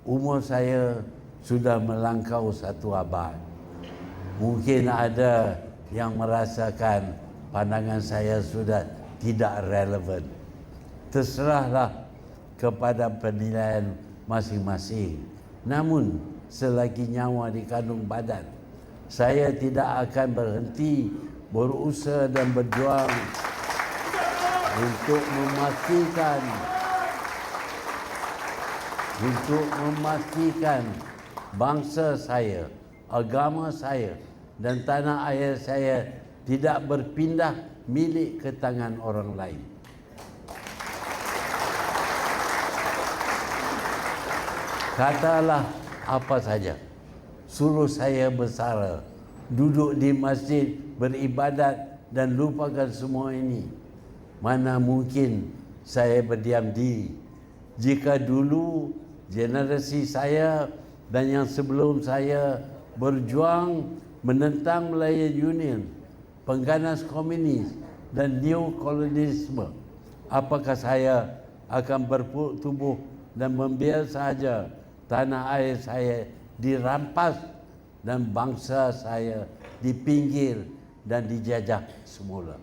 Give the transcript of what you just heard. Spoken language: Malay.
umur saya sudah melangkau 1 abad. Mungkin ada yang merasakan pandangan saya sudah tidak relevan. Terserahlah kepada penilaian masing-masing. Namun, selagi nyawa di kandung badan, saya tidak akan berhenti berusaha dan berjuang untuk memastikan bangsa saya, agama saya dan tanah air saya tidak berpindah milik ke tangan orang lain. Katalah apa saja, suruh saya bersara, duduk di masjid, beribadat dan lupakan semua ini. Mana mungkin saya berdiam diri jika dulu generasi saya dan yang sebelum saya berjuang menentang Melayu Union, pengganas komunis dan neokolonialisme. Apakah saya akan bertubuh dan membiarkan saja tanah air saya dirampas dan bangsa saya dipinggir dan dijajah semula?